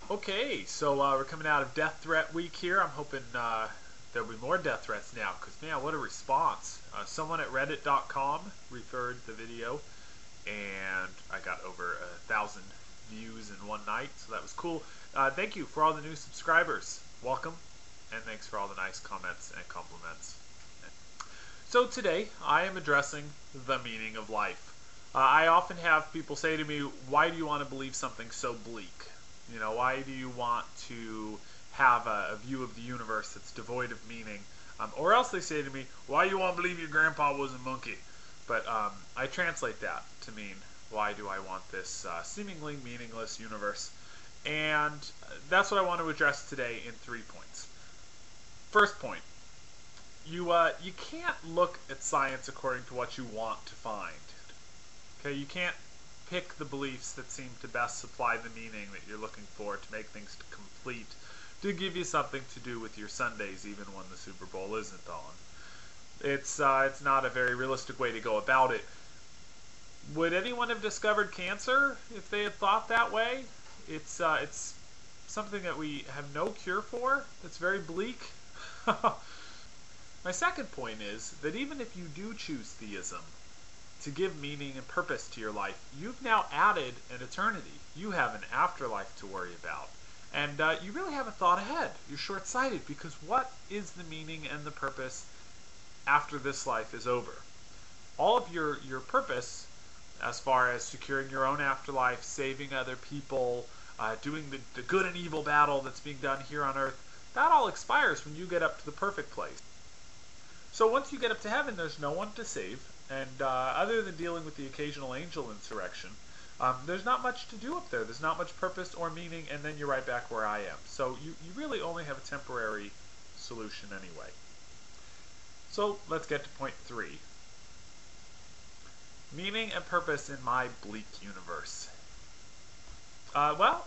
Okay, so we're coming out of Death Threat Week here. I'm hoping there'll be more death threats now, because man, what a response. Someone at reddit.com referred the video, and I got over 1,000 views in one night, so that was cool. Thank you for all the new subscribers. Welcome, and thanks for all the nice comments and compliments. So today, I am addressing the meaning of life. I often have people say to me, why do you want to believe something so bleak? You know, why do you want to have a view of the universe that's devoid of meaning? Or else they say to me, why do you want to believe your grandpa was a monkey? But I translate that to mean, why do I want this seemingly meaningless universe? And that's what I want to address today in 3 points. First point, you can't look at science according to what you want to find. Okay, you can't pick the beliefs that seem to best supply the meaning that you're looking for to make things complete, to give you something to do with your Sundays even when the Super Bowl isn't on. It's not a very realistic way to go about it. Would anyone have discovered cancer if they had thought that way? It's something that we have no cure for. That's very bleak. My second point is that even if you do choose theism to give meaning and purpose to your life, you've now added an eternity. You have an afterlife to worry about. And you really haven't thought ahead. You're short-sighted, because what is the meaning and the purpose after this life is over? All of your purpose, as far as securing your own afterlife, saving other people, doing the good and evil battle that's being done here on earth, that all expires when you get up to the perfect place. So once you get up to heaven, there's no one to save. And other than dealing with the occasional angel insurrection, there's not much to do up there. There's not much purpose or meaning, and then you're right back where I am. So you really only have a temporary solution anyway. So let's get to point 3. Meaning and purpose in my bleak universe. Well,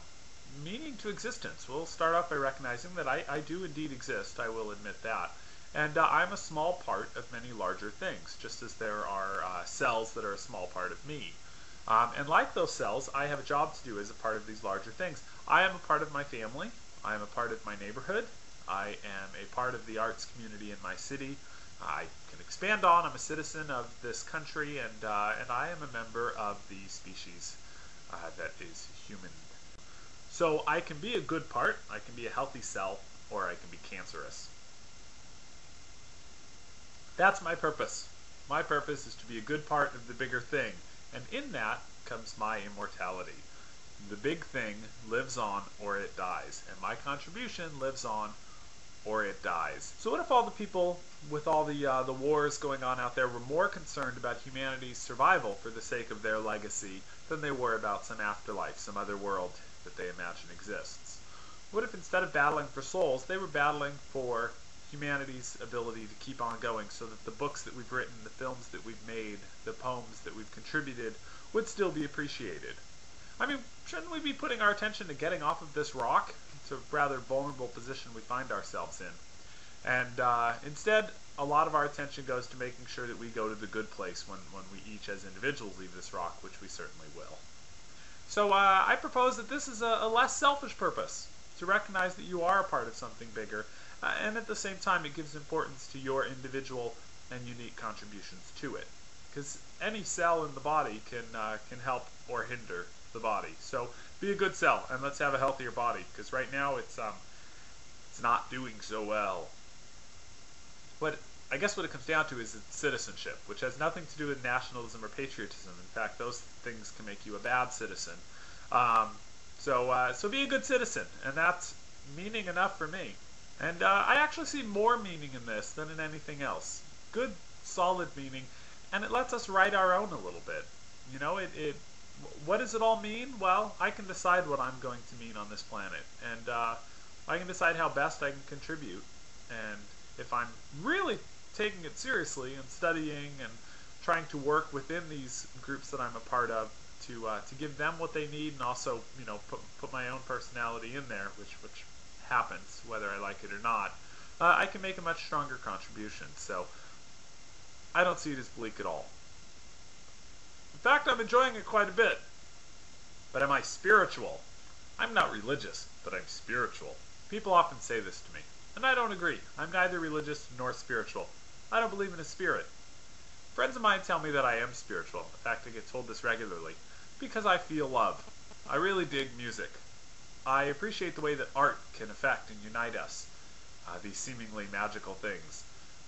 meaning to existence. We'll start off by recognizing that I do indeed exist. I will admit that. And I'm a small part of many larger things, just as there are cells that are a small part of me. And like those cells, I have a job to do as a part of these larger things. I am a part of my family. I am a part of my neighborhood. I am a part of the arts community in my city. I can expand on, I'm a citizen of this country, and I am a member of the species that is human. So I can be a good part, I can be a healthy cell, or I can be cancerous. That's my purpose. My purpose is to be a good part of the bigger thing, and in that comes my immortality. The big thing lives on or it dies, and my contribution lives on or it dies. So what if all the people with all the wars going on out there were more concerned about humanity's survival for the sake of their legacy than they were about some afterlife, some other world that they imagine exists? What if instead of battling for souls, they were battling for humanity's ability to keep on going, so that the books that we've written, the films that we've made, the poems that we've contributed would still be appreciated? I mean, shouldn't we be putting our attention to getting off of this rock? It's a rather vulnerable position we find ourselves in. And instead, a lot of our attention goes to making sure that we go to the good place when we each as individuals leave this rock, which we certainly will. So I propose that this is a less selfish purpose, to recognize that you are a part of something bigger, and at the same time it gives importance to your individual and unique contributions to it. Because any cell in the body can help or hinder the body. So be a good cell, and let's have a healthier body, because right now it's not doing so well. But I guess what it comes down to is citizenship, which has nothing to do with nationalism or patriotism. In fact, those things can make you a bad citizen. So be a good citizen, and that's meaning enough for me. And I actually see more meaning in this than in anything else. Good, solid meaning, and it lets us write our own a little bit. You know, what does it all mean? Well, I can decide what I'm going to mean on this planet, and I can decide how best I can contribute. And if I'm really taking it seriously and studying and trying to work within these groups that I'm a part of to give them what they need, and also, you know, put my own personality in there, which happens whether I like it or not, I can make a much stronger contribution. So I don't see it as bleak at all. In fact, I'm enjoying it quite a bit. But am I spiritual? I'm not religious, but I'm spiritual. People often say this to me, and I don't agree. I'm neither religious nor spiritual. I don't believe in a spirit. Friends of mine tell me that I am spiritual. In fact, I get told this regularly, because I feel love. I really dig music. I appreciate the way that art can affect and unite us, these seemingly magical things.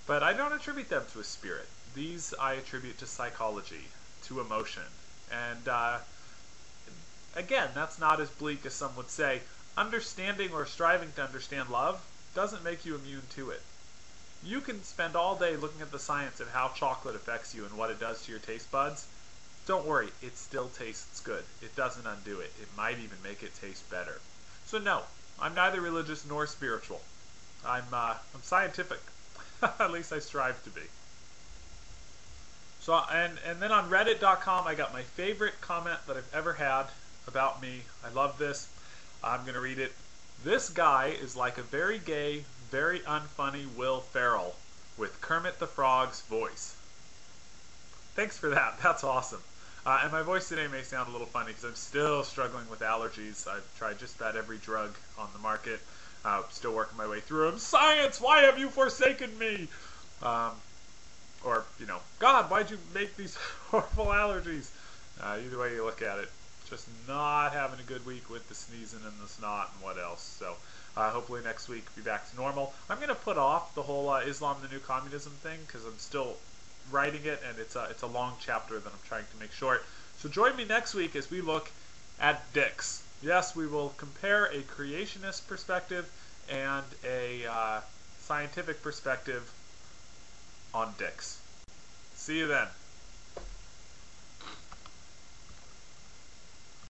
But I don't attribute them to a spirit. These I attribute to psychology, to emotion. And again, that's not as bleak as some would say. Understanding or striving to understand love doesn't make you immune to it. You can spend all day looking at the science of how chocolate affects you and what it does to your taste buds. Don't worry, it still tastes good. It doesn't undo it. It might even make it taste better. So no, I'm neither religious nor spiritual. I'm scientific. At least I strive to be. So and then on Reddit.com, I got my favorite comment that I've ever had about me. I love this. I'm going to read it. This guy is like a very gay, very unfunny Will Ferrell with Kermit the Frog's voice. Thanks for that. That's awesome. And my voice today may sound a little funny because I'm still struggling with allergies. I've tried just about every drug on the market. Still working my way through them. Science, why have you forsaken me? Or, God, why'd you make these horrible allergies? Either way you look at it. Just not having a good week with the sneezing and the snot and what else. So hopefully next week be back to normal. I'm going to put off the whole Islam the New Communism thing because I'm still writing it, and it's a long chapter that I'm trying to make short. So join me next week as we look at dicks. Yes, we will compare a creationist perspective and a scientific perspective on dicks. See you then.